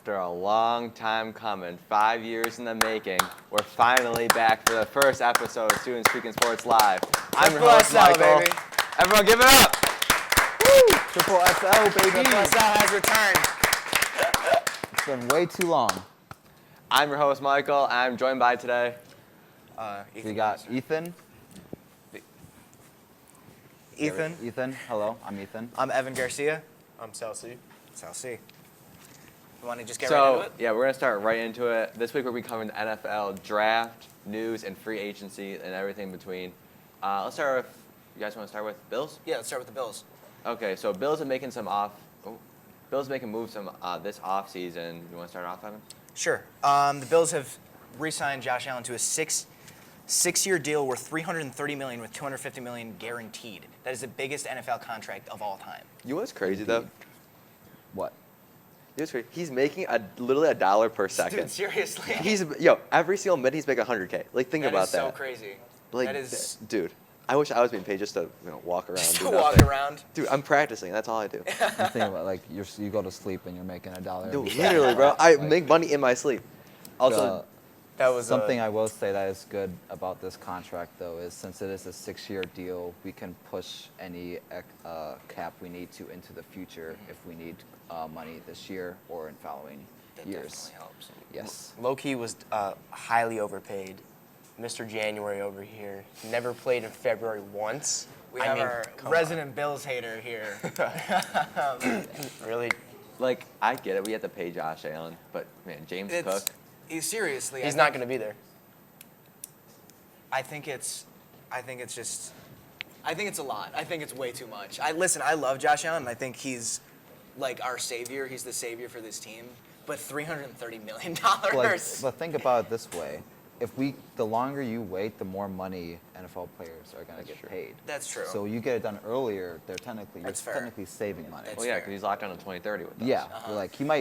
After a long time coming, 5 years in the making, we're finally back for the first episode of Speakin Sports Live. I'm your host, Michael. Baby. Everyone give it up! Woo! Triple SL, baby. Triple SL has returned. It's been way too long. I'm your host, Michael. I'm joined by today. We got Ethan. Ethan. Hello, I'm Ethan. I'm Evan Garcia. I'm Sal C. Sal C. You want to just get right into it? Yeah, we're going to start right into it. This week we'll be covering the NFL draft, news, and free agency, and everything between. Let's start with, you guys want to start with Bills? Yeah, let's start with the Bills. Okay, so Bills are making Bills making moves this offseason. You want to start off, Evan? Sure. The Bills have re-signed Josh Allen to a six-year deal worth $330 million with $250 million guaranteed. That is the biggest NFL contract of all time. You know what's crazy, though? What? You know what's crazy? He's making literally $1 per second. Dude, seriously. Every single minute he's making $100K. Like, think about that. That is so crazy. Like, that is... Dude, I wish I was being paid just to walk around. Just do to nothing. walk around. Dude, I'm practicing. That's all I do. You think about like you go to sleep and you're making $1. Dude, literally, bro. I make money in my sleep. Also, That was something I will say that is good about this contract, though, is since it is a 6-year deal, we can push any cap we need to into the future if we need money this year or in following years. Definitely helps. Yes. Low-key was highly overpaid. Mr. January over here. Never played in February once. We have our resident Bills hater here. Really? like, I get it. We have to pay Josh Allen. But, man, James Cook. Seriously. He's not going to be there. I think it's a lot. I think it's way too much. I love Josh Allen, and I think he's like our savior. He's the savior for this team. But $330 million. But think about it this way. The longer you wait, the more money NFL players are going to get paid. That's true. So you get it done earlier, you're technically saving money. That's Well, yeah, fair. because he's locked down to 2030 with us. Yeah,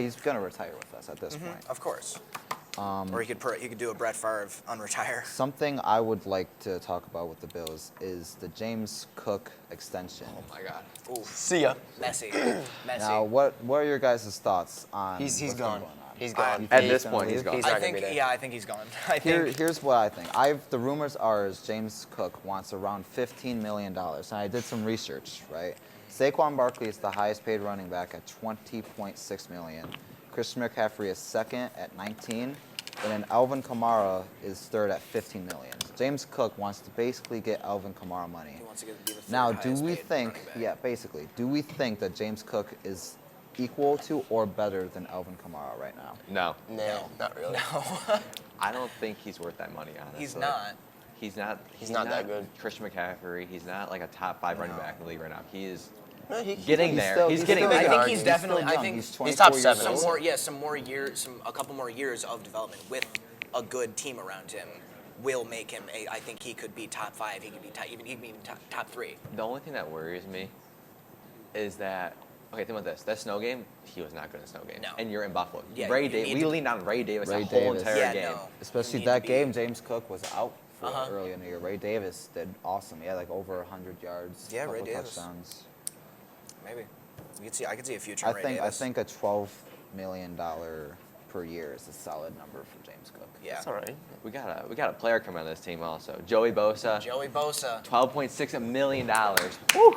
he's going to retire with us at this point. Of course. Or he could do a Brett Favre unretire. Something I would like to talk about with the Bills is the James Cook extension. Oh, my God. Ooh, See ya. messy. Now, what are your guys' thoughts on He's what's gone. Going on? He's gone. At this point, he's gone. He's not going to be there. I think he's gone. Here's what I think. The rumors are is James Cook wants around $15 million. And I did some research, right? Saquon Barkley is the highest paid running back at $20.6 million. Christian McCaffrey is second at 19, and then Alvin Kamara is third at $15 million. James Cook wants to basically get Alvin Kamara money. He wants to be the third Now, highest paid running back. do we think that James Cook is equal to or better than Alvin Kamara right now? No. No, not really. No. I don't think he's worth that money, honestly. He's not. He's not. He's not that good. Christian McCaffrey. He's not like a top 5 running back in the league right now. He is No, getting there. He's getting there. I think he's Still definitely. young. I think He's He's top 24 years 7. old. a couple more years of development with a good team around him will make him. I think he could be top 5. He could be even top 3. The only thing that worries me is that, okay, think about this. That snow game, he was not good in the snow game. No. And you're in Buffalo. Yeah, we you need to- leaned on Ray Davis Ray that whole Davis. entire Yeah, game. no. Especially You need that to be- game, James Cook was out for Uh-huh. early in the year. Ray Davis did awesome. He had like over 100 yards, Yeah, Ray couple Davis. touchdowns. Maybe. I could see a future. I in Ray think Davis. a $12 million per year is a solid number for James Cook. Yeah. That's all right. We got a player coming on this team also. Joey Bosa. Joey Bosa. $12.6 million. Woo!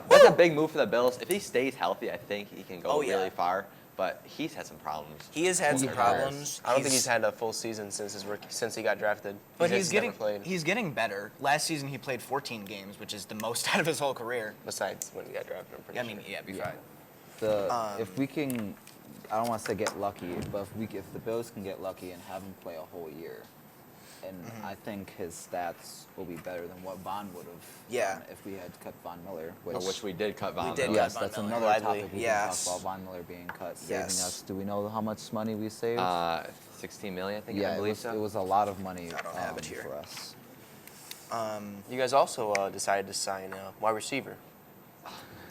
That's a big move for the Bills. If he stays healthy, I think he can go really far. But he's had some problems. He has had some problems. I don't think he's had a full season since he got drafted. But he's never played. He's getting better. Last season he played 14 games, which is the most out of his whole career. Besides when he got drafted, I'm pretty I sure. mean, yeah, besides. If we can, I don't want to say get lucky, but if the Bills can get lucky and have him play a whole year, and I think his stats will be better than what Von would have done if we had cut Von Miller. Which we did cut Von We did Miller. Yes, Von that's Miller. another Gladly. topic we Yes. can talk about. Von Miller being cut, saving Yes. us. Do we know how much money we saved? $16 million, I think. I believe it was a lot of money I don't have it here. for us. You guys also decided to sign a wide receiver.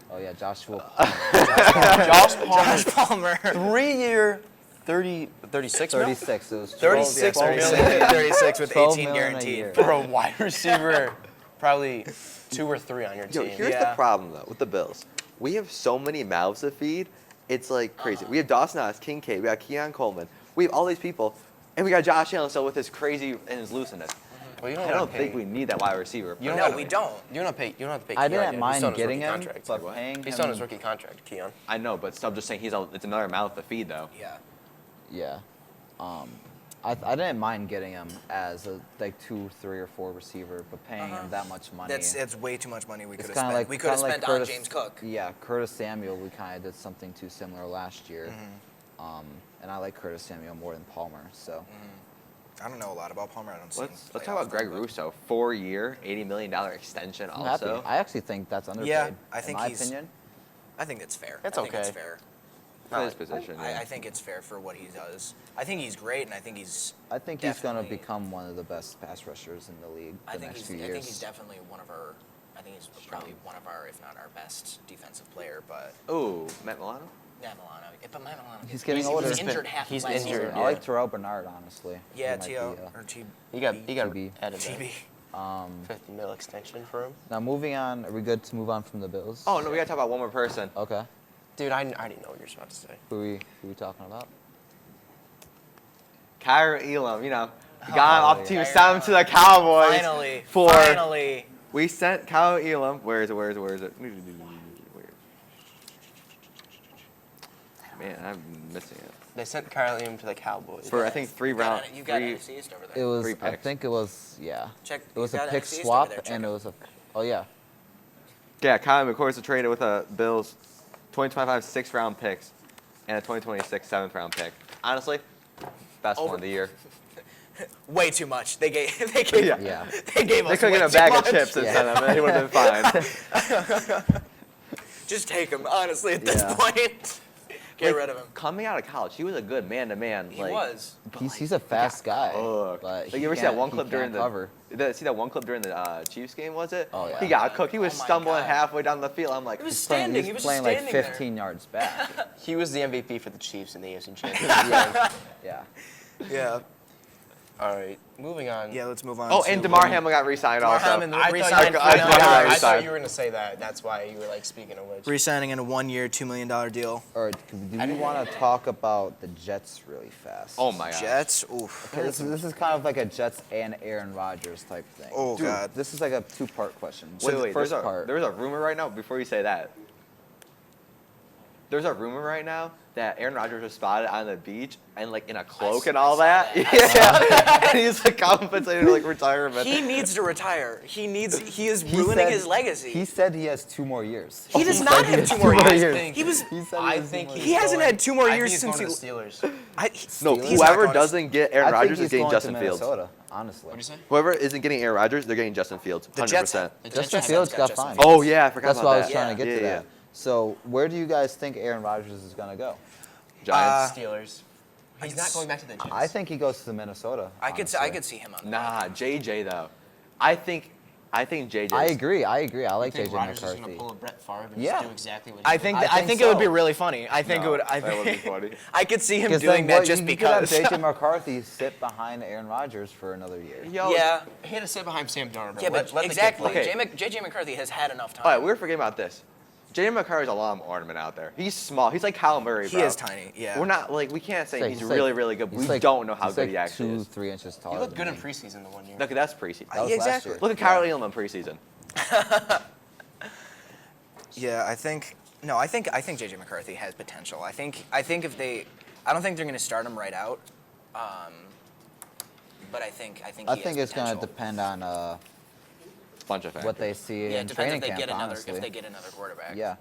Oh yeah, Joshua. Josh Palmer. Palmer. 3-year, 36 mil? 36. It was 36 12 million. 36 with 12 18 million a guaranteed. year. For a wide receiver, probably 2 or 3 on your Yo, team. here's the problem, though, with the Bills. We have so many mouths to feed, It's like crazy. We have Dawson Knox, Kincaid, we got Keon Coleman. We have all these people, and we got Josh Allen still with his crazy and his looseness. Well, you I don't think we need that wide receiver. You don't No, have to- we don't. You don't have to pay. You don't have to pay. I Keon didn't yet. He's mind still on his getting rookie him, contract. but What? paying He's still on him. his rookie contract, Keon. I know, but still, I'm just saying it's another mouth to feed though. Yeah. Yeah. I didn't mind getting him as a like 2, 3, or 4 receiver, but paying him that much money. It's way too much money we could it's have kind of spent. like We could have kinda spent like on Curtis, James Cook. Yeah, Curtis Samuel. We kind of did something too similar last year, Mm-hmm. and I like Curtis Samuel more than Palmer. So I don't know a lot about Palmer. I don't see him Let's play talk about often, Greg but- Russo, 4-year, $80 million extension. I'm Also, happy. I actually think that's underpaid. Yeah, I think in my he's- opinion. I think it's fair. It's I think it's okay. fair. for his position. I Yeah. think it's fair for what he does. I think he's great, and I think he's. I think he's going to definitely- become one of the best pass rushers in the league I the think next he's. few I years. think he's definitely one of our. I think he's probably one of our, if not our best defensive player. But Ooh, Matt Milano. Matt Milano. But Matt Milano. He's getting older. He's He's injured half. he's last injured, season. I like Terrell Bernard, honestly. Yeah, He might T.O. be, or T. You got TB. added TB. a 50 mil extension for him. Now moving on, are we good to move on from the Bills? Oh no, we gotta talk about one more person. Okay. Dude, I already know what you're about to say. Who we talking about? Kyra Elam, you know, we got him off the team, yeah. sent him to the Cowboys. Finally. For Finally. we sent Kyra Elam. Where is it? Where? Man, I'm missing it. They sent Kyle Liam to the Cowboys. For I think You got NFC East over It there. was. 3 I picks. think it was. Yeah. Check. It was you a got pick NFC East over swap, there, check and it it. was a. Oh yeah. Yeah, Kyle McCoy was traded with a Bills 2025 6th-round picks and a 2026 7th-round pick. Honestly, best Over- one of the year. Way too much. They gave. They gave. Yeah. Yeah. They gave us. They could way get a too bag much. of chips and Yeah. send him, and he would have been fine. Just take him. Honestly, at this Yeah. point, get Like, rid of him. Coming out of college, he was a good man-to-man. He like, was. but, He's a fast guy. Ugh. But Like, he you ever see can't- that one he clip during can't the cover? See that one clip during the Chiefs game? Was it? Oh, yeah. He got cooked. He was Oh, my stumbling God. halfway down the field. I'm like, He was He's playing- standing. He's He was playing just like standing 15 yards back. He was the MVP for the Chiefs in the AFC Championship. Yeah. Yeah. All right, moving on. Yeah. Let's move on. oh, to- and DeMar Hamlin got re-signed Damar also. Hamlin I re-signed. thought, I thought I he thought was you were gonna say that. That's why you were like speaking of which. Re-signing in a 1-year, $2 million deal. All right. Do we want to talk about the Jets really fast? Oh my god. Jets. Oof. Okay, this is kind of like a Jets and Aaron Rodgers type thing. Oh, Dude, God. This is like a 2-part question. So Wait, the wait. first There's part. a rumor right now. Before you say that, there's a rumor right now that Aaron Rodgers was spotted on the beach and like in a cloak and all that. Yeah. And he's like compensated like retirement. He needs to retire. He is He ruining said- his legacy. He said he has 2 more years. He does said not he have has 2 more years. years. He was. He said I has 2 think more he's He hasn't going- had 2 more I years think he's since going he. to the Steelers. No, he's not whoever going to- doesn't get Aaron I think Rodgers he's is getting going Justin to Fields. Minnesota, honestly. What'd you say? Whoever isn't getting Aaron Rodgers, they're getting Justin Fields. 100%. The Jets have- The Justin Jets Fields got got Justin fined. Fields. Oh yeah, I forgot That's about what I was that. trying to get to Yeah, that. So where do you guys think Aaron Rodgers is going to go? Giants. Steelers. He's not going back to the Jets. I think he goes to Minnesota. I could honestly. see him on. Nah, JJ though. I think JJ. I agree. I like think JJ Rodgers is going to McCarthy. pull a Brett Favre and Yeah. just do exactly what he I did. think I think it would be so. really funny. I think it would. I that would be think funny. I could see him Because doing then that just you because. could have JJ McCarthy sit behind Aaron Rodgers for another year. Yo, Yeah. He had to sit behind Sam Darnold. Yeah, but Let the kid exactly. play. Okay. JJ McCarthy has had enough time. All right, we're forgetting about this. JJ McCarthy's a lawn ornament out there. He's small. He's like Kyle Murray, He bro. is tiny. Yeah. We're not like we can't say he's like- really, really good. he's We like- don't know how he's good like he actually is. 2-3 inches taller. He looked than good in me. preseason the 1 year. Look, that's preseason. That was Yeah, last exactly. year. Look at Kyler Elam preseason. Yeah, I think JJ McCarthy has potential. I think if they, I don't think they're going to start him right out. But I think he I has think it's going to potential. depend on Bunch of factors. what they see Yeah, in it depends training if they camp. get another honestly. if they get another quarterback. Yeah.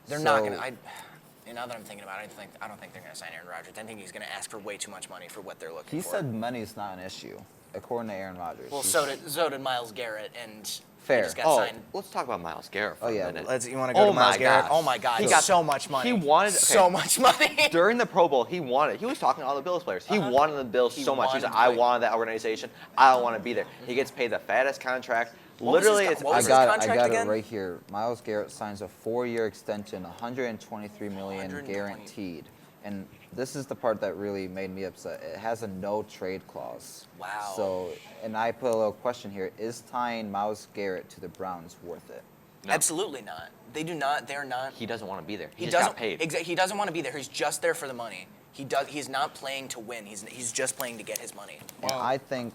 They're not So- going to. Now that I'm thinking about it, I don't think they're going to sign Aaron Rodgers. I think he's going to ask for way too much money for what they're looking He for. said money's not an issue, according to Aaron Rodgers. Well, He's- so did Myles Garrett, and Fair. he just got Oh, signed. let's talk about Myles Garrett for Oh, yeah, a minute. You want to go to Myles my Garrett? gosh. Oh my God, He he got got so much money. He wanted so much money. During the Pro Bowl, he wanted. He was talking to all the Bills players. He wanted the Bills He so much. He said, wanted "I to play. wanted that organization. I don't want to be there." He gets paid the fattest contract. What was his Literally, co- it's what I was his got contract it again? right here. Myles Garrett signs a 4-year extension, 123 million 120. guaranteed. And this is the part that really made me upset. It has a no trade clause. Wow. So, and I put a little question here: is tying Myles Garrett to the Browns worth it? No. Absolutely not. They do not. They're not. He doesn't want to be there. He just doesn't got paid. He doesn't want to be there. He's just there for the money. He's not playing to win. He's just playing to get his money. And Well- I think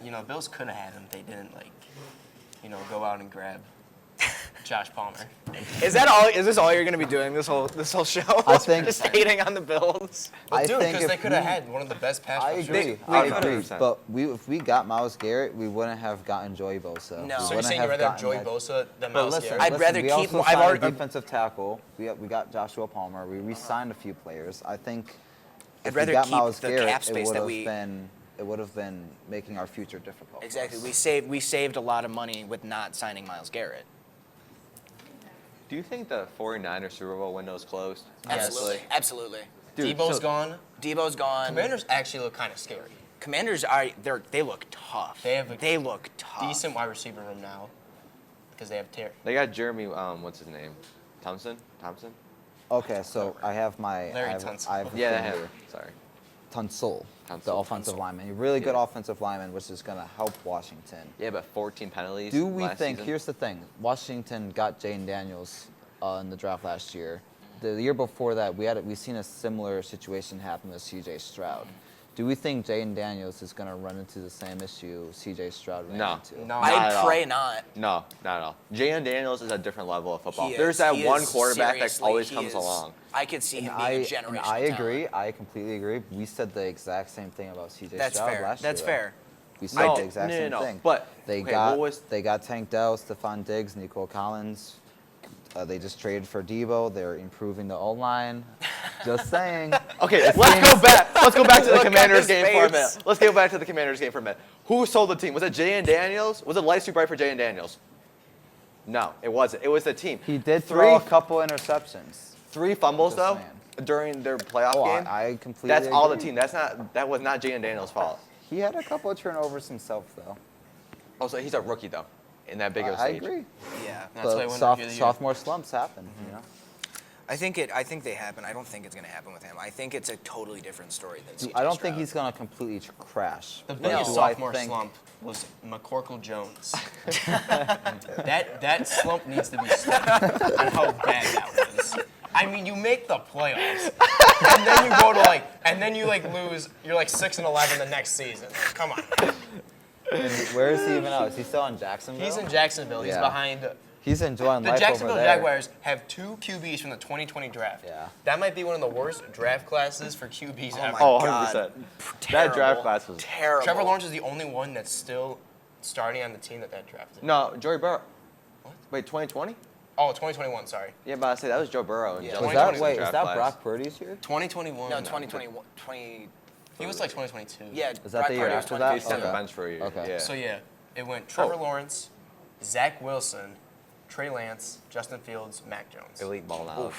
You know, Bills could have had him. They didn't go out and grab Josh Palmer. Is that all? Is this all you're gonna be doing this whole show? I think- just hating on the Bills. But I dude, think because if they could have we- had one of the best pass I rushers. agree. I I agree. agree. 100%. But if we got Myles Garrett, we wouldn't have gotten Joey Bosa. No. We So So you're wouldn't saying you'd rather have gotten Joey that- Bosa than But Myles listen, Garrett? I'd rather we keep- also I've signed already- a defensive tackle. We got Joshua Palmer. We re-signed a few players. I think I'd if rather we got keep Myles the Garrett, cap space that it would have been making our future difficult. for Exactly. us. We saved a lot of money with not signing Myles Garrett. Do you think the 49ers Super Bowl window's closed? Yes. Absolutely. Absolutely. Dude, Debo's so- gone. Debo's gone. Commanders actually look kind of scary. Commanders they look tough. They look tough. Decent wide receiver room now because they have They got Jeremy, what's his name? Thompson? Okay, so I have my. Larry I have, Tunsil. I have a Yeah, thing they have. here. Sorry. Tunsil, the Tunsil. offensive lineman. A really good Yeah. offensive lineman, which is going to help Washington. Yeah, but 14 penalties. Do we last think? season. Here's the thing: Washington got Jaden Daniels in the draft last year. The year before that, we seen a similar situation happen with C.J. Stroud. Do we think Jaden Daniels is going to run into the same issue C.J. Stroud ran No. into? No. Not at I'd all. pray not. No, not at all. Jalen Daniels is a different level of football. He There's is. that He one is quarterback that seriously- always he comes is- along. I could see And him being a generational I agree. talent. I completely agree. We said the exact same thing about C.J. That's Stroud fair. last That's year. though. fair. We said No, the exact no, same no, thing. but, they okay, got what was- they got Tank Dell, Stephon Diggs, Nico Collins. They just traded for Debo. They're improving the O line. Just saying. Okay, let's go back. Let's go back to the Look at Commanders his game for a face. minute. Let's go back to the Commanders game for a minute. Who sold the team? Was it Jalen Daniels? Was it lights too bright for Jalen Daniels? No, it wasn't. It was the team. He did throw a couple interceptions. 3 fumbles Just though saying. during their playoff Oh, game. I completely That's all the agree. team. That was not Jalen Daniels' fault. He had a couple of turnovers himself, though. Also, he's a rookie though, in that big of a I stage. agree. Yeah. That's why I But went rookie of the year. sophomore slumps happen, you know. I think they happen. I don't think it's going to happen with him. I think it's a totally different story than Dude, CJ I don't Stroud. think he's gonna completely crash. The But biggest do I sophomore think- slump was McCorkle Jones. that slump needs to be stopped on how bad that was. I mean, you make the playoffs, and then you go to and then you lose. You're 6-11 the next season. Come on. And where is he even now? Is he still in Jacksonville? He's in Jacksonville. He's Yeah. behind. He's enjoying The life Jacksonville over there. Jaguars have 2 QBs from the 2020 draft. Yeah. That might be one of the worst draft classes for QBs ever. my Oh, God. 100%. Terrible. That draft class was. Terrible. Trevor Lawrence is the only one that's still starting on the team that drafted. No, Joey Burrow. What? Wait, 2020? Oh, 2021, sorry. Yeah, but I say that was Joe Burrow. And Yeah. Joe Was 2020 that, wait, is draft that class. Brock Purdy's year? 2021. No, 2021. 20. He was 2022. Yeah. Is that the year Brock Purdy was after that? He sat on the Okay. bench for a year. Okay. Yeah. So yeah, it went Trevor Oh. Lawrence, Zach Wilson, Trey Lance, Justin Fields, Mac Jones. Elite ball now.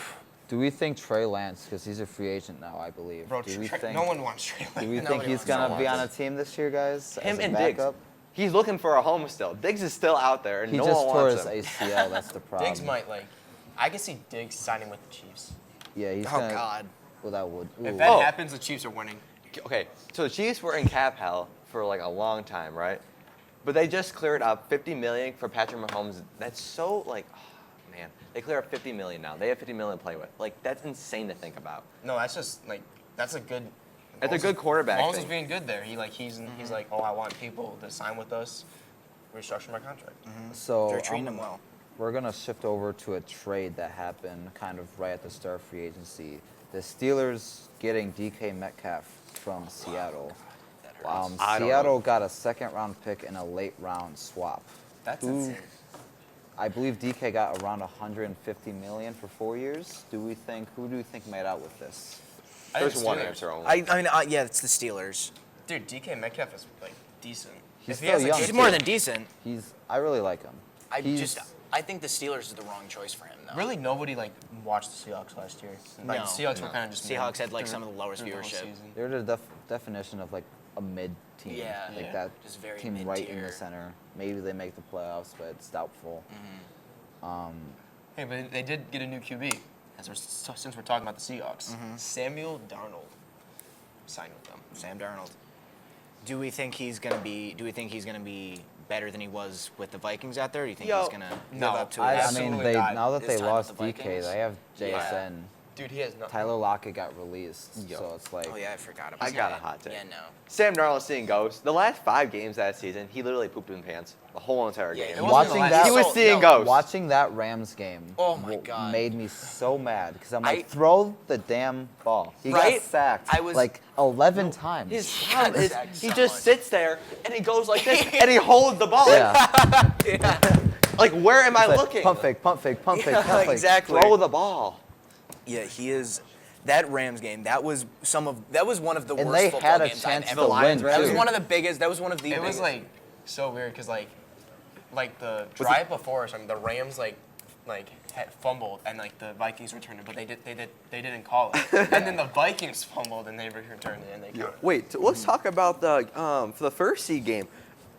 Do we think Trey Lance, because he's a free agent now, I believe. Bro, do we think, no one wants Trey do we Lance. think Nobody he's wants gonna Trey be on a Lance. team this year, guys? Him as a and Diggs. backup? He's looking for a home still. Diggs is still out there, and He no just one tore wants his him. ACL. That's the problem. Diggs might I could see Diggs signing with the Chiefs. Yeah, he's Oh gonna. God. Well, that would. If ooh. that Oh. happens, the Chiefs are winning. Okay, so the Chiefs were in cap hell for a long time, right? But they just cleared up $50 million for Patrick Mahomes. That's so oh, man. They clear up $50 million now. They have $50 million to play with. That's insane to think about. No, that's just that's a good. That's a Mahomes good quarterback Mahomes is thing. being good there. He's like, oh, I want people to sign with us, restructure my contract. So They're treating him well. We're gonna shift over to a trade that happened kind of right at the start of free agency. The Steelers getting DK Metcalf from Seattle. I don't Seattle know. got a second-round pick and a late-round swap. That's Who- insane. I believe DK got around 150 million for 4 years. Who do you think made out with this? I think There's one Steelers. answer only. I mean, yeah, it's the Steelers. Dude, DK Metcalf is decent. He's If he still has a young, good He's more too. than decent. I really like him. I think the Steelers is the wrong choice for him, though. Really, nobody watched the Seahawks last year. No. The Seahawks were No. kind of just Seahawks had during- some of the lowest during whole viewership. season. They're the definition of a mid team. Yeah. like Yeah. that Just very team right in mid-tier. the center. Maybe they make the playoffs, but it's doubtful. Hey, but they did get a new QB. Since we're talking about the Seahawks, Samuel Darnold signed with them. Sam Darnold. Do we think he's gonna be better than he was with the Vikings out there? Or do you think Yo, he's gonna no, live up to I his? mean, Absolutely not. now that His they time with lost the DK, Vikings? they have Yeah. JSN. Dude, he has nothing. Tyler Lockett got released, Yo. so it's like Oh yeah, I forgot about I that. got a hot take. Yeah, no. Sam Darnold seeing ghosts. The last 5 games that season, he literally pooped in pants the whole entire Yeah, game. it wasn't watching the last- that. He was So- seeing no, ghosts. Watching that Rams game Oh my God. made me so mad because I'm like, I- throw the damn ball. He Right? got sacked I was- like 11 times. His He problem got is sacked he so just much. sits there and he goes like this and he holds the ball. yeah. Like, where am I It's like, looking? pump fake, pump fake, pump fake, Yeah, pump fake. exactly. Throw the ball. Yeah, he is. That Rams game, that was one of the And worst they football had a games chance I've to ever. Lions win That was too. one of the biggest. That was one of the. It was biggest. like so weird because like the drive before or something, the Rams like had fumbled and like the Vikings returned it, but they didn't call it. And then the Vikings fumbled and they returned it and they counted. Wait, let's talk about the for the first seed game,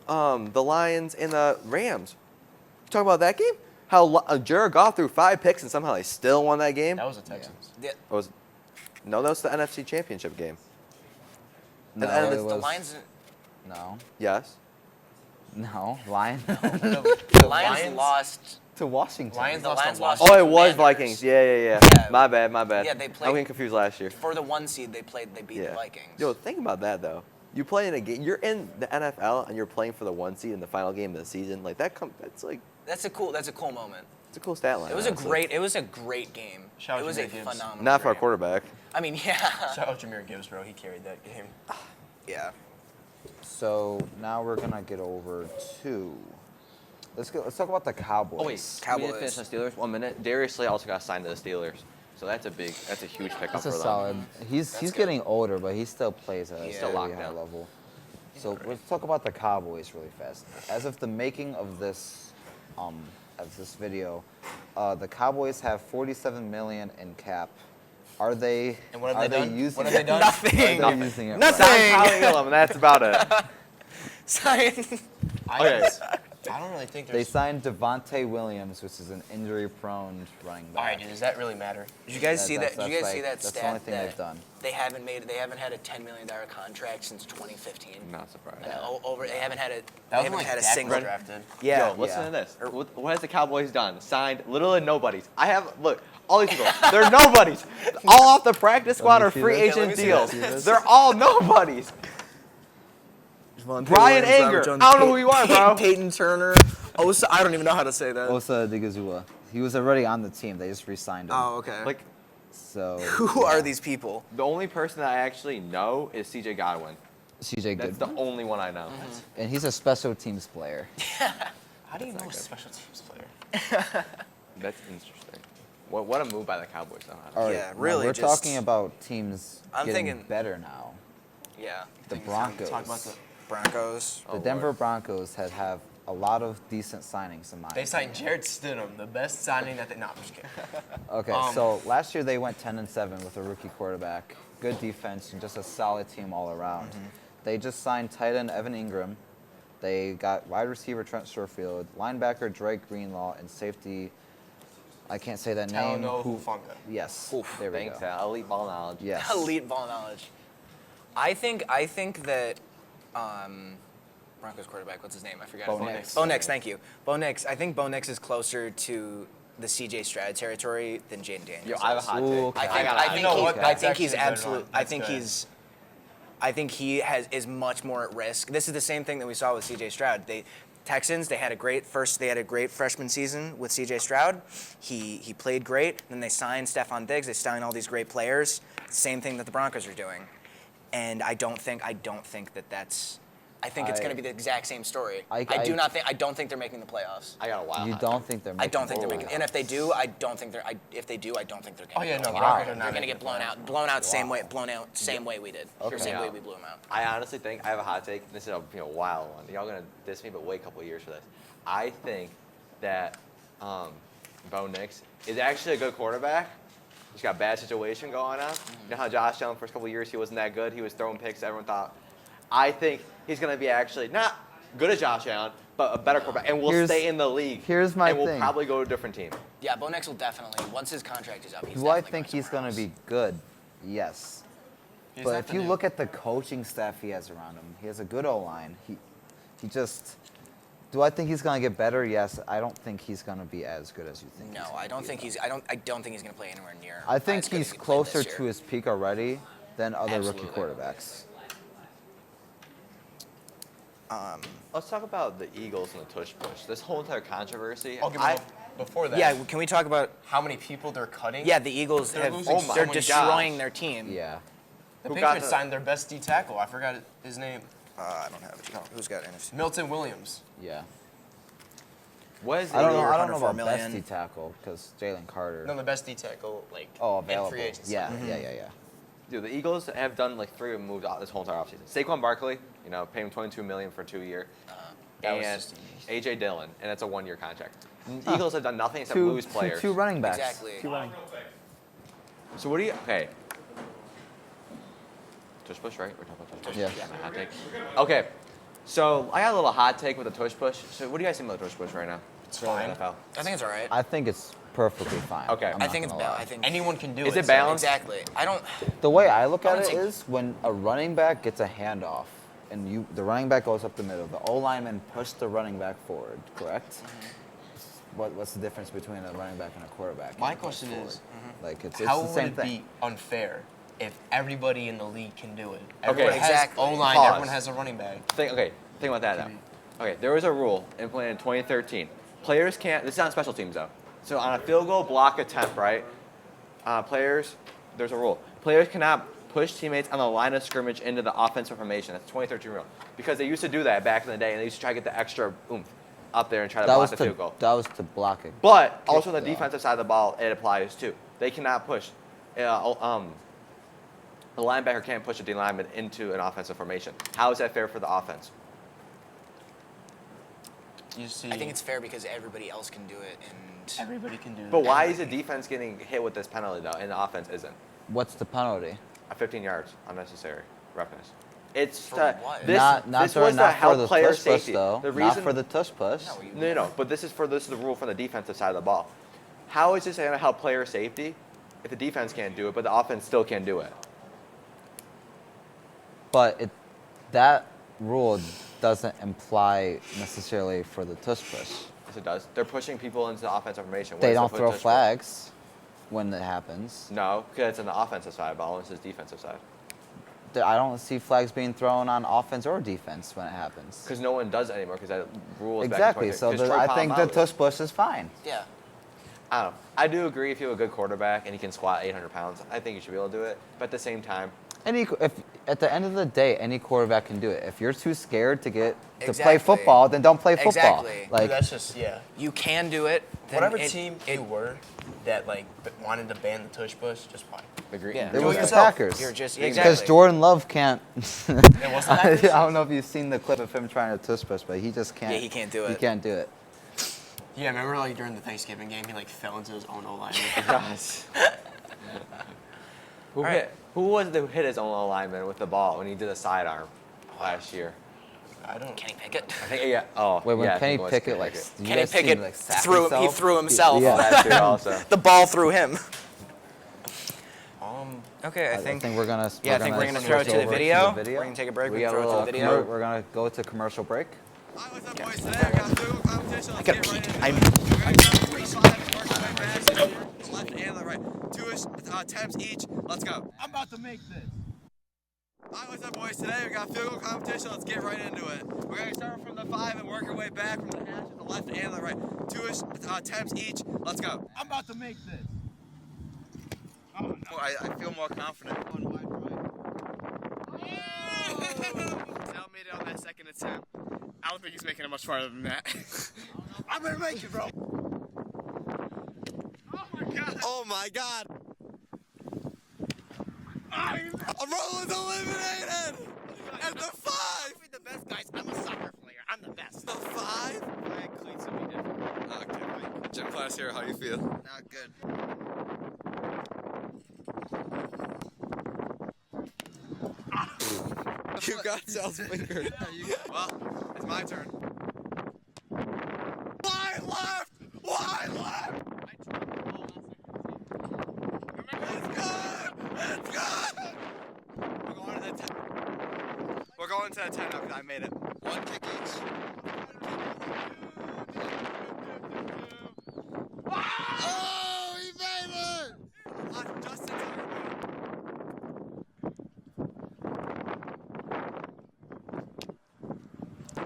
the Lions and the Rams. Talk about that game. How Jared Goff threw 5 picks and somehow they still won that game. That was the Texans. Yeah, No, that was the NFC Championship game. No, And it the was, the Lions. No, Yes. no, Lion The Lions lost. to Washington. Lions The lost Lions to lost Oh, to it was Commanders. Vikings. Yeah. Yeah. My bad. Yeah, they I'm played- getting confused last year. For the 1 seed, they beat the Vikings. Yo, think about that though. You play in a game. You're in the NFL and you're playing for the 1 seed in the final game of the season. Like that. That's like That's a cool moment. it's a cool stat line. It was honestly. a great game. Shout out It was to a Jimmy Gibbs. phenomenal. Not for a game. quarterback. I mean, yeah, Shout out Jameer Gibbs, bro. He carried that game. yeah. So now we're gonna get over to. Let's talk about the Cowboys. Oh wait, we Cowboys. didn't finish the Steelers. 1 minute. Darius Slay also got signed to the Steelers, so that's a huge pickup That's for a them. solid. He's good. getting older, but he still plays at a Yeah. very Locked high down. level. So let's talk about the Cowboys really fast. As of the making of this, video, the Cowboys have 47 million in cap. Are they? And what have are they done? Using What have they it? done? Nothing. Are they using it? Nothing. right? Sign Tyler Elam, and that's about it. Sorry. Okay. I don't really think They there's. signed Devontae Williams, which is an injury-prone running All back. right, dude, does that really matter? Did you guys see that? That's Did you guys like- see that that's stat the only thing that they've done. They haven't had a $10 million contract since 2015. Not surprised. They haven't had a. That They was haven't when had a Dak single. was drafted. Yeah. Yo, listen yeah. to this. What has the Cowboys done? Signed literally nobodies. Look, all these people, they're nobodies. All off the practice squad me or see free this. Yeah, let agent me see deals. this. See this? They're all nobodies. Brian Anger. I don't know who you are, bro. Peyton Turner. I don't even know how to say that. Osa Digizua. He was already on the team. They just re-signed him. Oh, okay. Like, So who yeah. are these people? the only person that I actually know is CJ Godwin. CJ That's Goodwin. the only one I know. And he's a special teams player. How do you know a special teams player? That's interesting. What a move by the Cowboys, though. All right, Yeah, now really, We're just- talking about teams I'm getting thinking- better now. Yeah. The Talk Broncos. about the. Broncos. Oh, The Denver Broncos have a lot of decent signings in mind. They signed Jared Stidham, the best signing that they. No, I'm just kidding. Okay, so last year they went 10-7 with a rookie quarterback, good defense, and just a solid team all around. They just signed tight end Evan Ingram. They got wide receiver Trent Sherfield, linebacker Drake Greenlaw, and safety. I can't say that name. Talanoa Hufanga. Yes. Oof, there we thanks, go. Al. Elite ball knowledge. Yes. Elite ball knowledge. I think that Broncos quarterback, what's his name? I forgot. Bo his name. Nix. Bo Nix, thank you. Bo Nix. I think Bo Nix is closer to the CJ Stroud territory than Jaden Daniels. Yo, I have a is. hot Ooh, take. okay. I think, got a I hot think, You know he, what? I That's think actually he's a good absolute. one. I That's think good. I think he is much more at risk. This is the same thing that we saw with CJ Stroud. Texans, they had a great freshman season with CJ Stroud. He played great. Then they signed Stephon Diggs. They signed all these great players. Same thing that the Broncos are doing. And I don't think that that's. I think it's going to be the exact same story. I don't think they're making the playoffs. I got a wild You hot don't take. think they're I making don't think they're the making. playoffs. And if they do, I don't think they're. If they do, I don't think they're Oh going. yeah, no, Wow. Broncos are They're not going to get blown out. Blown out same way. Blown out same way we did. Okay. Same Yeah. way we blew them out. I honestly think I have a hot take. This is a wild one. Y'all gonna diss me, but wait a couple of years for this. I think that Bo Nix is actually a good quarterback. He's got a bad situation going on. You know how Josh Allen first couple of years he wasn't that good. He was throwing picks. Everyone thought. I think he's gonna be actually not good as Josh Allen, but a better quarterback, and will Here's- stay in the league. here's my and will thing. probably go to a different team. Yeah, Bo Nix will definitely. Once his contract is up, he's Do I definitely think going he's going to somewhere be good? Yes. He's But not if the you new- look at the coaching staff he has around him, he has a good O-line. He just Do I think he's gonna get better? Yes. I don't think he's gonna be as good as you think. No, he's gonna I don't be, think though. he's. I don't think he's going to play anywhere near. I think as good he's as he played closer this to year. his peak already than other Absolutely. rookie quarterbacks. Let's talk about the Eagles and the tush push. This whole entire controversy. Okay, before that, Yeah, can we talk about? how many people they're cutting? Yeah, the Eagles They're have. losing so They're many destroying guys. their team. Yeah. The Who got Patriots the- signed their best D tackle. I forgot his name. I don't have it. Who's got NFC? Milton Williams. Yeah. What is the I don't know. Eagles- I don't know 104 about million. best D tackle because Jalen Carter. No, the best D tackle like Oh, in available. free agency. Yeah, Mm-hmm. yeah. Dude, the Eagles have done like 3 moves out this whole entire offseason. Saquon Barkley, pay him $22 million for 2 years, That was and just AJ Dillon, and it's a 1-year contract. The Eagles have done nothing except Two, lose players. two running backs. Exactly. Two running. So what do you? Okay. Tush push, right? We're talking about tush push. Yeah. My hot take. Okay. So I got a little hot take with the tush push. So what do you guys think about the tush push right now? It's fine. NFL. I think it's all right. I think it's perfectly fine. Okay. I'm I not think it's gonna lie. I think Anyone can do Is it. it balanced? Exactly. I don't. The way I look I at would it say- is when a running back gets a handoff and the running back goes up the middle, the O lineman push the running back forward, correct? What's the difference between a running back and a quarterback? My It goes question forward. is, like it's How the would same it thing. be unfair if everybody in the league can do it? Everyone has exactly. O-line, Pause. everyone has a running back. Think about that now. Okay, there was a rule implemented in 2013. Players can't. This is on special teams though. So on a field goal block attempt, right? There's a rule. Players cannot push teammates on the line of scrimmage into the offensive formation. That's a 2013 rule. Because they used to do that back in the day, and they used to try to get the extra oomph up there and try to block the field goal. That was to block it. But also on the though. defensive side of the ball, it applies too. They cannot push. The linebacker can't push a D lineman into an offensive formation. How is that fair for the offense? You see, I think it's fair because everybody else can do it, and everybody can do it. But why is the defense getting hit with this penalty though, and the offense isn't? What's the penalty? 15 yards, unnecessary roughness. It's For to, what? this. not this for, was to not for help the player tush push safety. though. The Not reason, for the tush push. no. But this is the rule from the defensive side of the ball. How is this going to help player safety if the defense can't do it, but the offense still can do it? But that rule doesn't imply necessarily for the tush push. Yes, it does. They're pushing people into the offensive formation. What They is the don't push throw for? flags when it happens. No, because it's on the offensive side of the ball. This is defensive side. I don't see flags being thrown on offense or defense when it happens. Because no one does it anymore because that rule is Exactly. back in So 2013. 'Cause Troy I think the Polamalu- tush push is fine. yeah. I don't know. I do agree if you have a good quarterback and he can squat 800 pounds, I think you should be able to do it. But at the same time, If at the end of the day, any quarterback can do it. If you're too scared to play Exactly. football, then don't play football. Exactly. Like that's just You can do it. then whatever it- team you were that wanted to ban the tush push, just fine. agree. Yeah. it Do was it the yourself. Packers. You're just Because exactly. Jordan Love can't. It wasn't I that. don't know if you've seen the clip of him trying to tush push, but he just can't. Yeah, he can't do He it. can't do it. Yeah, remember during the Thanksgiving game, he fell into his own O-line. Yes. Who was it that hit his own alignment with the ball when he did a sidearm last year? I don't. Kenny Pickett. I think yeah. Oh, Wait, when yeah, I Kenny think it was Pickett Kenny you Kenny guys seen, Pickett like, sack threw. He himself? threw himself. Yeah. That too also. The ball threw him. Okay, I think we're gonna. Yeah, I think we're gonna throw it to the over video. We're gonna take a break. We We got a throw it little. to the video. We're gonna go to commercial break. Hi, what's up, boys? Today I got field goal competition. Let's gotta get right peek. into I'm- it. The left and the right. 2 attempts each. Let's go. I'm about to make this. Hi, what's up, boys? Today we got field goal competition. Let's get right into it. We're gonna start from the 5 and work our way back from the hash to the left and the right. 2 attempts each. Let's go. I'm about to make this. Oh, no. I feel more confident. On wide right. Sal made it on that second attempt. I don't think he's making it much farther than that. I'm gonna make it, bro. Oh my god. Roland's eliminated! At the 5! I'm the best, guys. I'm a soccer player. I'm the best. The 5? I had cleats would be different. Okay. Gym class here. How you feel? Not good. You got Sal's finger. Well, it's my turn. Wide left! Wide left! It's good! It's good! We're going to the 10 now because I made it. 1 kick each.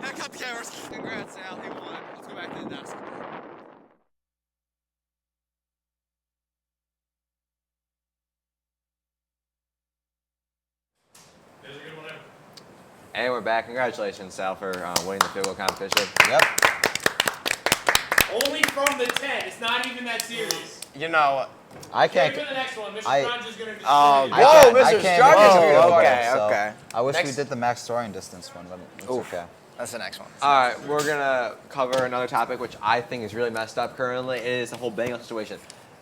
Hey, cut the cameras. Congrats, Sal. He won. Let's go back to the desk. And we're back. Congratulations, Sal, for winning the field goal competition. Yep. Only from the 10. It's not even that serious. You know, I Can't can't. go to the next one. Mr. I- Strange is going to destroy Oh, you. I Whoa, can't, Mr. I can't Strong make is a a field goal, okay, so okay. I wish we Next. did the max scoring distance one, but it's okay. That's the next one. All right, we're gonna cover another topic which I think is really messed up currently. It is the whole Bengals situation.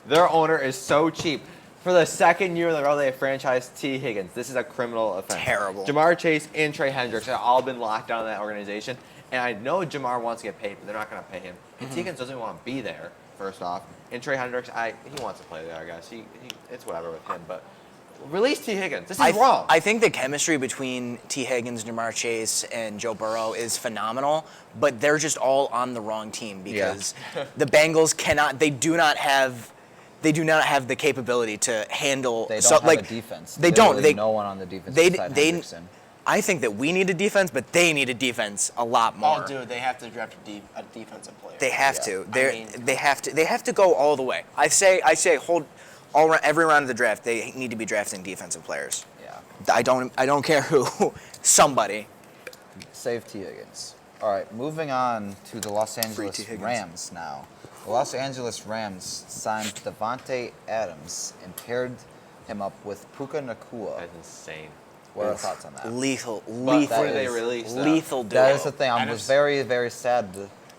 Their owner is so cheap. For the second year in a row, they have franchised T. Higgins. This is a criminal offense. Terrible. Jamar Chase and Trey Hendricks have all been locked down in that organization. And I know Jamar wants to get paid, but they're not going to pay him. And T. Higgins doesn't want to be there, first off. And Trey Hendricks, he wants to play there, I guess. It's whatever with him. But release T. Higgins. This is wrong. I think the chemistry between T. Higgins, Jamar Chase, and Joe Burrow is phenomenal, but they're just all on the wrong team because the Bengals cannot. They do not have the capability to handle. They don't have a defense. They don't. Literally They no one on the defense they besides they. Hendrickson. I think that we need a defense, but they need a defense a lot more. oh, dude, they have to draft a defensive player. They have Yeah. to. I They have to go all the way. I say hold every round of the draft. They need to be drafting defensive players. Yeah. I don't care who. Somebody. Save T. Higgins. All right, moving on to the Los Angeles T. Higgins. Rams now. The Los Angeles Rams signed Devontae Adams and paired him up with Puka Nakua. That's insane. What are your thoughts on that? Lethal. Before that they is release that. Lethal duo. That is the thing. I And was it's- very, very sad,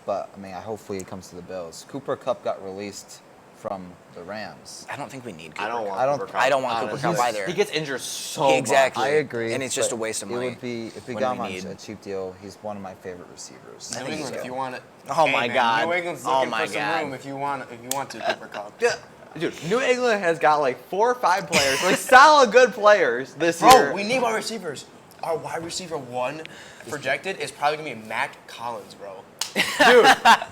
but I mean, hopefully it comes to the Bills. Cooper Kupp got released from the Rams. I don't think we need Cooper. I don't want I don't- Cooper Kupp. I don't want Cooper Honestly. Kupp either. He gets injured so Exactly. I much. agree, And it's just but a waste of money. It would be if we What got do him we on need? a cheap deal. He's one of my favorite receivers. I New think England, so. if you want it. Oh hey, my man, God. New England's Oh looking my for some God. room if you want to Cooper Cup. Yeah. Dude, New England has got like 4 or 5 players, like solid good players this year. Bro, we need wide receivers. Our wide receiver one projected is probably gonna be Mac Collins, bro. Dude,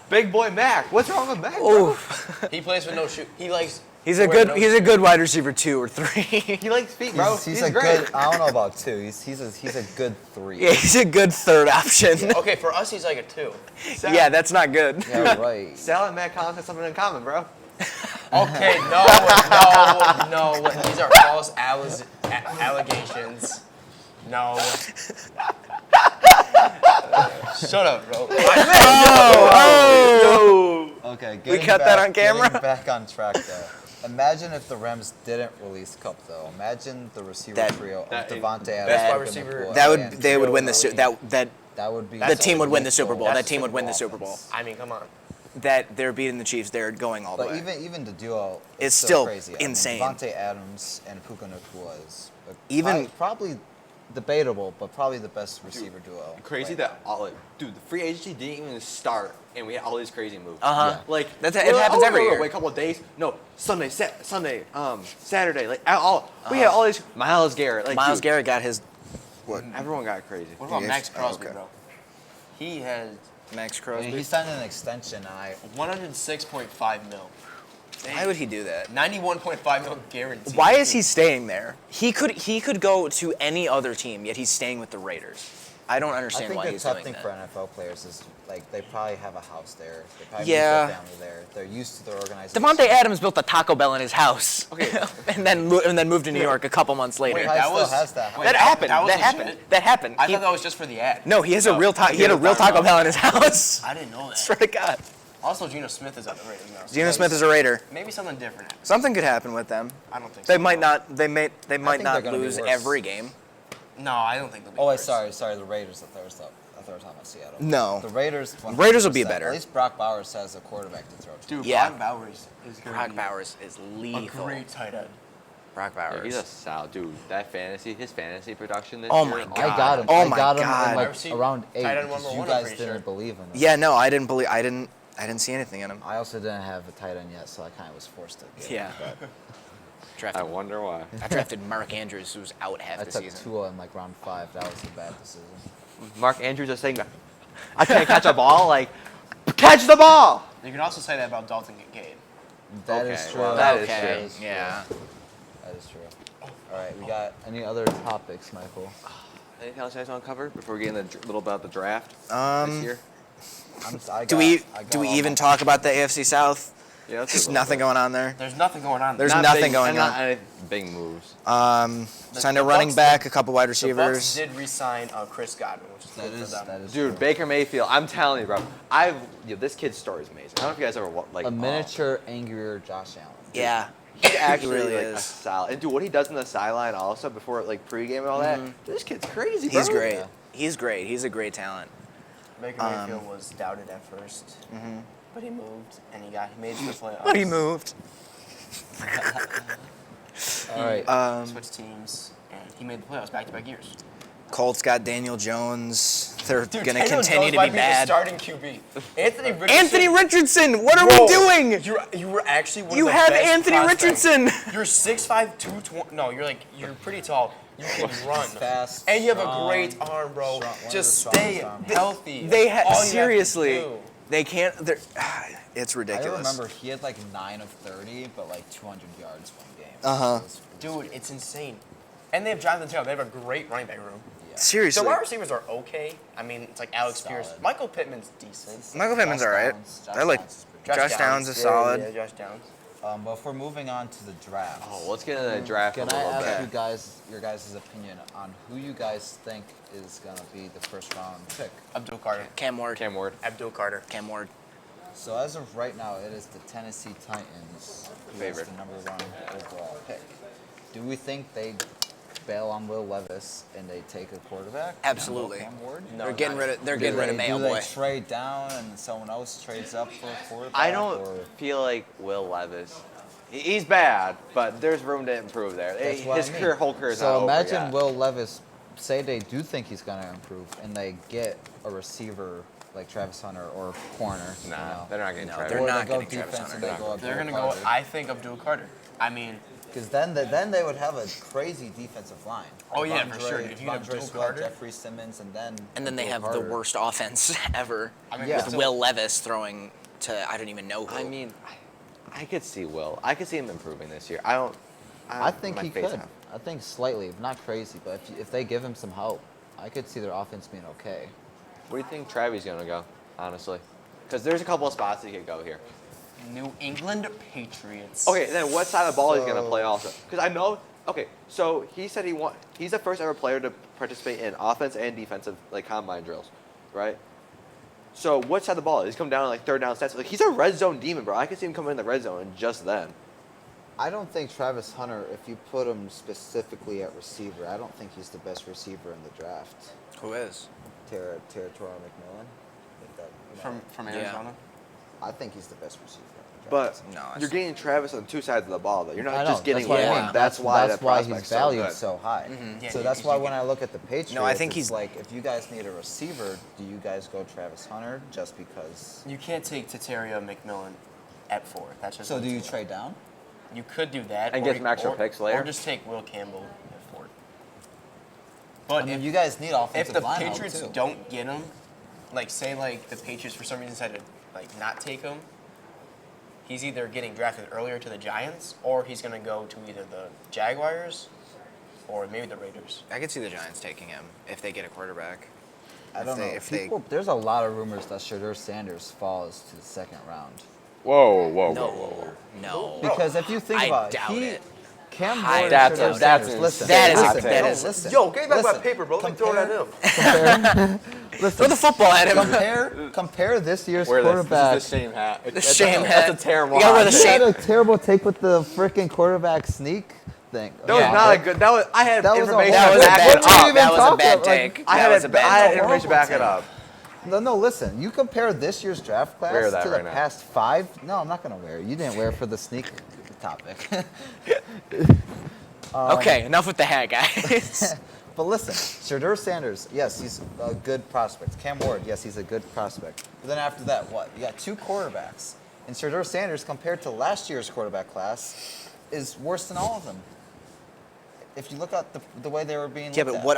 big boy Mac. What's wrong with Mac? Bro? He plays with no shoe. He likes. He's a good wide receiver 2 or 3. He likes feet, bro. He's a great. good. I don't know about 2. He's a good 3. Yeah, he's a good third option. Okay, for us he's like a 2. Yeah, that's not good. Yeah, right. Sal and Matt Collins have something in common, bro. Okay, no. These are false allegations. No. Shut up, bro. Okay, We cut that on camera? Getting back on track though. Imagine if the Rams didn't release Cup though. Imagine the receiver That- trio of that- Devontae best Adams, wide Puka receiver- Nakua, That would and they would Trio win the Elliott. that would be the team would win the Super Bowl. lethal. That team would win the Super Bowl. offense. I mean, come on. That they're beating the Chiefs. They're going all the But way. even the duo is It's still crazy. insane. Devontae Adams and Puka Nakua is Even- probably debatable, but probably the best receiver duo. Crazy right that dude, the free agency didn't even start, and we had all these crazy moves. Uh-huh. Yeah. Like It happens every year. Wait a couple of days. No, Sunday, Saturday. Like we had all these Myles Garrett. Like Miles dude, Garrett got his Everyone got crazy. What about Yes. Max Crosby, Okay. bro? He has Max now. Crosby. And he signed an extension. And 106.5 mil. Why would he do that? 91.5 mil guaranteed. Why is he staying there? He could go to any other team, yet he's staying with the Raiders. I don't I understand think why the he's tough doing thing that. for NFL players is like they probably have a house there. They probably Yeah. meet their family there. They're used to their organization. Devontae Adams built a Taco Bell in his house, Okay. and then moved to New York a couple months later. Wait, Probably that still was- has that. wait, that happened. that was That happened. legit? That happened. I He- thought that was just for the ad. no, he has a real Taco Taco Bell in his house. I didn't know that. Swear to God. Also, Geno Smith is on the Raiders now. so Geno maybe- Smith is a Raider. Maybe something different. Something could happen with them. I don't think so. They might not. They might think not they're gonna be lose worse. every game. No, I don't think they'll be Oh wait, worse. sorry, the Raiders. I thought we were talking about Seattle. No. The Raiders. Raiders will be 100%. better. At least Brock Bowers has a quarterback to throw to. Dude, Yeah. Brock Bowers is going to Brock be Bowers is a lethal. great tight end. Brock Yeah, Bowers. he's a solid dude. His fantasy production this Oh year. my I God. got him. Oh I my got him God. in Wide like receiver. around 8 Tight end because number you one, I'm guys pretty didn't sure. believe in him. Yeah, no, I didn't see anything in him. I also didn't have a tight end yet, so I kind of was forced to. Get Yeah. him, but I Drafted. wonder why. I drafted Mark Andrews, who's out half I the took season. Tua in like round 5. That was a bad decision. Mark Andrews is saying, I can't catch a ball. Like, catch the ball. You can also say that about Dalton Kincaid. That is Okay, true. well, that is Okay. true. That is true. Yeah. That is true. All right, we got any other topics, Michael? Anything else you guys want to cover before we get into a little about the draft this year? Do we even talk about the AFC South? Yeah, let's do a There's little nothing bit. going on there. There's nothing going on. There's Not nothing big- going not on. any big moves. Signed a the running Bucs back, a couple wide The Bucs receivers. did re-sign Chris Godwin, which is That good is for them. true. Dude, Baker Mayfield, I'm telling you, bro. This kid's story is amazing. I don't know if you guys ever like a miniature, angrier Josh Allen. Yeah, He's actually really like a is. solid. And dude, what he does in the sideline also before like pregame and all that, this kid's crazy, bro. He's great. Yeah. He's great. He's a great talent. Baker Mayfield was doubted at first, but he moved and he made it to the playoffs. But he moved. All right. Switched teams, and he made the playoffs back-to-back years. Colts got Daniel Jones. They're Dude, gonna Daniel continue Jones to might be the bad. starting QB. Anthony Richardson. Anthony Richardson, what are Bro, we doing? You were actually one You of the have best Anthony prospects. Richardson. You're 6'5", 220. No, you're pretty tall. You can run. Fast, And you have a strong, great arm, bro. strong- one of the Just strongest stay arms. healthy. They That's all you have to seriously. do. They can't. They're, it's I ridiculous. remember he had like 9 of 30, but like 200 yards one game. Uh-huh. Dude, it's insane. And they have Jonathan Taylor. They have a great running back room. Seriously. The wide receivers are okay. I mean, it's like Alex Solid. Pierce. Michael Pittman's decent. Michael Pittman's all right. I like Josh Downs is solid. Yeah, Josh Downs. But if we're moving on to the draft, Oh, let's get into the draft can a I little ask bit. you guys your guys' opinion on who you guys think is gonna be the first round pick? Abdul Carter. Cam Ward. Cam Ward. Abdul Carter. Cam Ward. So as of right now, it is the Tennessee Titans who is Favorite. the #1 overall pick. Do we think they bail on Will Levis and they take a quarterback? Absolutely. Cam Ward? No, They're getting not- rid of. They're Do getting rid of they- Mayo do they Boy. trade down and someone else trades up for a quarterback? I don't or- feel like Will Levis. He's bad, but there's room to improve there. That's what His I mean. career, whole career is not So over imagine yet. Will Levis, say they do think he's going to improve, and they get a receiver like Travis Hunter or corner. Nah, you know. they're not getting No, Travis. they're Or not they go getting Travis defense and Hunter. they go They're Abdul gonna go. Carter. I think Abdul Carter. I mean, Because then they would have a crazy defensive line. Oh, yeah, for Devondre- sure. If you get Devondre Abdul Sweat, Carter- Jeffrey Simmons, and then They Abdul have the Carter. worst offense ever. I mean, Yeah. With still- Will Levis throwing to I don't even know who. I mean, I could see Will. I could see him improving this year. I think my he face could. out. I think slightly, not crazy, but if they give him some help, I could see their offense being okay. Where do you think Travis gonna go? Honestly, because there's a couple of spots he could go here. New England Patriots. Okay, then what side of the ball he's gonna So- play also? Because I know. Okay, so he said he's the first ever player to participate in offense and defensive like combine drills, right? So what side of the ball? He's come down on like third down stats. Like he's a red zone demon, bro. I could see him coming in the red zone and just then. I don't think Travis Hunter, if you put him specifically at receiver, I don't think he's the best receiver in the draft. Who is? Territorial McMillan. If that, you know, From Yeah. Arizona. I think he's the best receiver in the But draft. No, I you're see. getting Travis on two sides of the ball, though. You're I not know, just getting that's what I one. mean. That's why that he's prospect's valued so good. so high. Yeah, So you- that's you why get- when I look at the Patriots, No, I think it's he's- like if you guys need a receiver, do you guys go Travis Hunter just because? You can't take Tataria McMillan at 4. That's just. So way do you too low. trade down? You could do that. And or get you- some extra or- picks later? Or just take Will Campbell at 4. But I mean, if, you guys need if offensive the line help, Patriots too. don't get him, like say like the Patriots for some reason decided to like not take him, he's either getting drafted earlier to the Giants or he's gonna go to either the Jaguars or maybe the Raiders. I could see the Giants taking him if they get a quarterback. I don't know. If they, People, there's a lot of rumors that Shadur Sanders falls to the second round. Whoa. no. Because if you think I about doubt it, it. Cam I Ward doubt and it. Shadur That's Sanders, insane. listen, That is- listen, that no, is- listen, Yo, give me back my listen, paper, bro. Let me throw compare- that in. Listen, Throw the football at him. compare this year's Wear this. quarterback. This is the shame hat. The shame hat. That's a terrible You gotta wear hat. the You had shame. a terrible take with the freaking quarterback sneak thing. That was Yeah. not a good. That was. I had That was a information. That was a back bad it What are you up. take. even That was a talking bad about? Like, take. I That had was a I bad had take. information to back it up. No, listen. You compare this year's draft class Wear that to the right now. past 5. No, I'm not gonna wear it. You didn't wear it for the sneak topic. Okay, enough with the hat, guys. But listen, Shadur Sanders, yes, he's a good prospect. Cam Ward, yes, he's a good prospect. But then after that, what? You got 2 quarterbacks. And Shadur Sanders, compared to last year's quarterback class, is worse than all of them. If you look at the way they were being Yeah, looked but at. what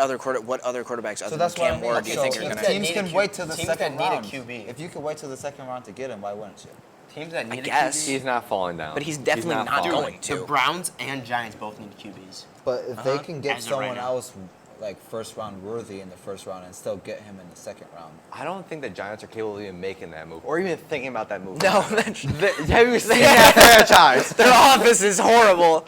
other quarterbacks So other that's than what I Cam mean. Ward do you So think are if going that to? teams need a can Q- wait till the teams second that need a round. QB. If you could wait till the second round to get him, why wouldn't you? Teams that need a guess. QB. He's not falling down. But he's definitely not falling. going The to. Browns and Giants both need QBs. But if they Uh-huh. can get As of right someone now. else like first round worthy in the first round and still get him in the second round. I don't think the Giants are capable of even making that move or even thinking about that move. No, Have you seen that franchise? their office is horrible.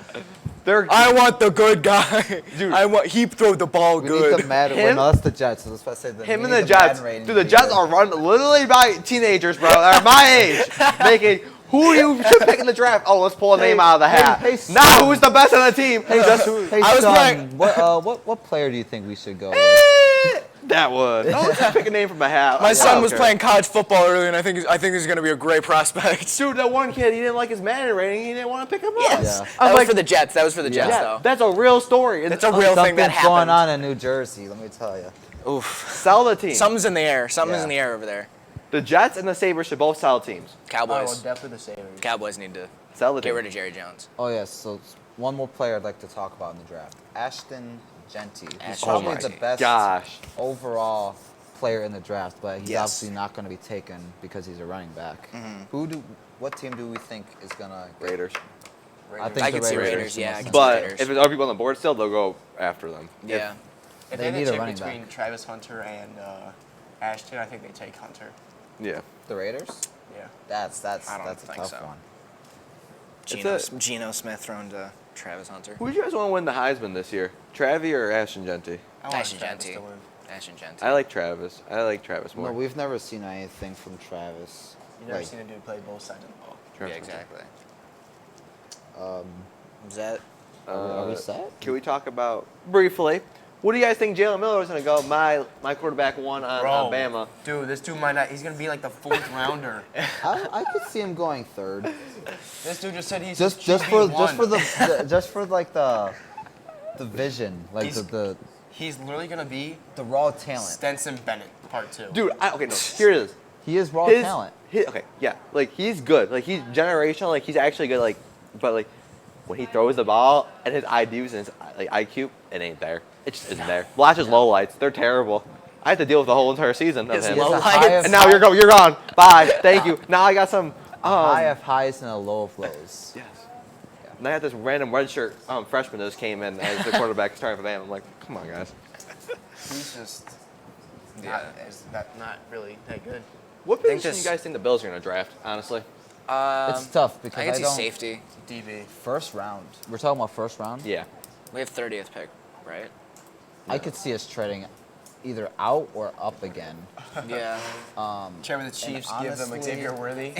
They're I want the good guy. Dude. I want he throw the ball We good. need the Madden. Him- No, that's the Jets. I was about to say the, him we and need the Jets. Madden rating Dude, to the be Jets good. are run literally by teenagers, bro. They're my age, making who you should pick in the draft. Oh, let's pull a name out of the hat. hey, Now, son. who's the best on the team? Hey, Just who? hey, I was son, playing- what player do you think we should go with? That would. No, let's just pick a name from a hat. My I son don't was care. playing college football earlier, and I think he's going to be a great prospect. Dude, that one kid, he didn't like his Madden rating. He didn't want to pick him up. Yes. Yeah. That I'm was like, for the Jets. That was for the Jets, yeah, though. that's a real story. That's a real thing that Something's happened. going on in New Jersey. Let me tell you. Oof. Sell the team. Something's in the air. Something's Yeah. in the air over there. The Jets and the Sabres should both sell teams. Cowboys. definitely the Sabres. Cowboys need to Sell the get team. rid of Jerry Jones. Oh yes. So one more player I'd like to talk about in the draft. Ashton Genty. He's Ashton probably Genty. the best Gosh. overall player in the draft, but he's Yes. obviously not going to be taken because he's a running back. What team do we think is gonna? Raiders. I think I the could see Raiders. Raiders, yeah, I could see But Raiders. if there's other people on the board still, they'll go after them. Yeah. If They they, need need a to running between back. Travis Hunter and Ashton, I think they take Hunter. Yeah. The Raiders. Yeah. That's I don't a think tough so. one. Geno Smith thrown to Travis Hunter. Who do you guys want to win the Heisman this year? Travi or Ashton Genty? I want Ashton Travis Genty. to win. Ashton Genty. I like Travis. I like Travis more. No, we've never seen anything from Travis. You never Like, seen a dude play both sides of the ball. Yeah, Travis. exactly. um, Is that are we set? Can we talk about briefly? What do you guys think Jalen Miller is going to go? My quarterback one on Alabama. Dude, this dude might not. He's gonna be like the fourth rounder. I could see him going third. This dude just said he's just for like the vision, like He's- the He's literally gonna be raw talent. Stenson Bennett part 2. Dude, okay, no. Here it is. He is raw His- talent. Okay, yeah. Like, he's good. Like, he's generational. Like, he's actually good. Like, but, like, when he throws the ball and his IQs and his like, IQ, it ain't there. It just isn't there. Watch his low lights. They're terrible. I have to deal with the whole entire season of His him. low He has a lights. high of And now you're gone. Bye. Thank you. Now I got some. high of highs and a low of lows. Yes. And I had this random redshirt freshman that just came in as the quarterback starting for Bama. I'm like, come on, guys. He's just not really that good. What think position do this- you guys think the Bills are going to draft, honestly? It's tough because I I, can see don't. safety. DB. First round. We're talking about first round. Yeah. We have 30th pick, right? I could see us trading either out or up again. Yeah. Chairman of the Chiefs, give them honestly- Xavier Worthy.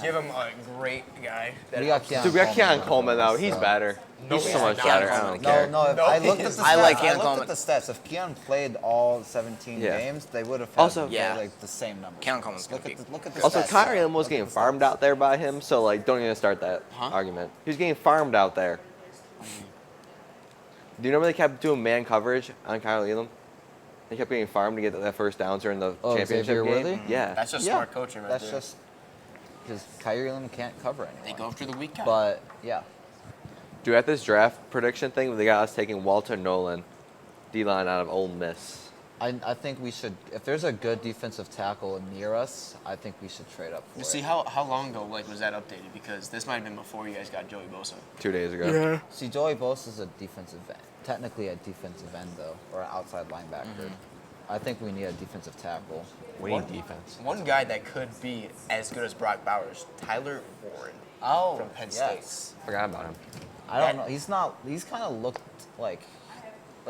Give him a great guy. We got Keon Dude, we got Keon right Coleman, now, though. He's so- better. No, He's he's so much not. better. Keon I Coleman. don't care. No, if No, I he looked at is the not. stats. I like I Keon looked Coleman. at the stats. If Keon played all 17 Yeah. games, they would have had Also- Yeah. like the same numbers. Keon Coleman's look gonna at the, look at the Also, stats. Kyrie Allen was Look getting at the farmed stats. out there by him, so, like, don't even start that argument. He was getting farmed out there. Do you remember they kept doing man coverage on Kyle Elam? They kept getting farmed to get that first downs during the Oh, championship Xavier game. Worthy? Yeah. That's just Yeah. smart coaching right That's there. just because Kyrie Allen can't cover anyone. They go after the weak guy. But yeah, Dude, at this draft prediction thing, they got us taking Walter Nolan, D-line out of Ole Miss. I think we should. If there's a good defensive tackle near us, I think we should trade up for You it. see, how long ago was that updated? Because this might have been before you guys got Joey Bosa. 2 days ago. See, Joey Bosa is a defensive end, technically a defensive end though, or an outside linebacker. I think we need a defensive tackle. We need defense. One guy that could be as good as Brock Bowers, Tyler Warren. Oh, From Penn yes. Forgot about him. I don't know. He's not. He's kind of looked like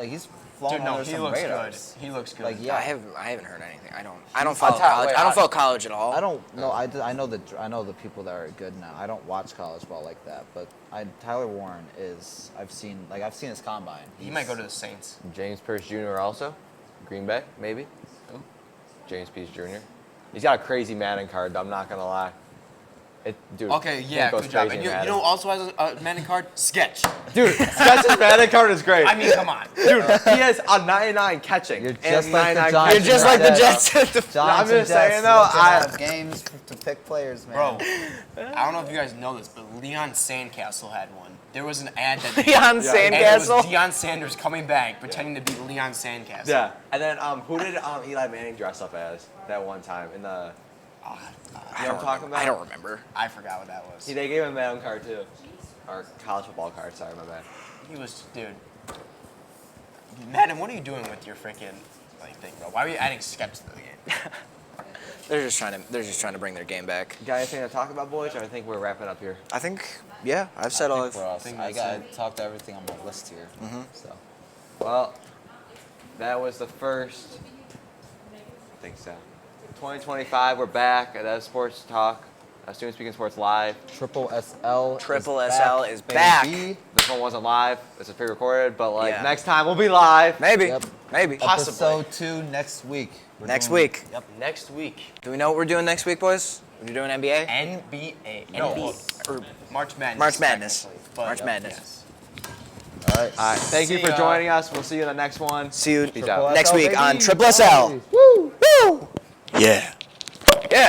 he's flown Dude, no, under he some looks radars. good. He looks good. Like yeah, I haven't heard anything. I don't follow tell- college. wait, I don't I- follow college at all. I don't know. I know the people that are good now. I don't watch college ball like that, but Tyler Warren is. I've seen his combine. He might go to the Saints. James Pierce Jr. also. Green Bay, maybe. James Pierce Jr. He's got a crazy Madden card, though, I'm not going to lie. Dude, Okay, he yeah, goes good job. crazy And in you Madden. know who also has a Madden card? Sketch. Dude, Sketch's Madden card is great. I mean, come on. Dude, he has a 99 catching. You're and just like the 99 Giants. You're just like the Jets. Jets. Giants I'm and just saying, Jets, though, they can I- have games to pick players, man. Bro, I don't know if you guys know this, but Leon Sandcastle had one. There was an ad that Leon and it was Sandcastle. Deion Sanders coming back, pretending to be Leon Sandcastle. Yeah. And then who did Eli Manning dress up as that one time in the? You know what I'm talking about? I don't remember. I forgot what that was. They gave him a Madden card too, or college football card. Sorry, my bad. He was, dude. Madden, what are you doing with your freaking like thing, bro? Why are you adding skeps to the game? They're just trying to bring their game back. Got anything to talk about, boys? Or I think we're wrapping up here. I think, yeah, I've said all. For us, think I that's got it. to talk to everything on my list here. So. Well, that was the first. I think so. 2025. We're back at Sports Talk. Student Speaking Sports Live. Triple SL. Triple is SL back, is back. baby. This one wasn't live. This is pre-recorded, but like Yeah. next time we'll be live. Maybe, Yep. maybe. Episode 2 next week. We're Next doing- week. Yep. Next week, Do we know what we're doing next week, boys? We're doing NBA. NBA. No, or March Madness. March Madness. technically, but- March Madness. yes. All right. All right. Thank you See for ya. joining us. We'll see you in the next one. See you Peace out. next SL, week baby. on Triple SL. Bye. Woo! Yeah. Yeah.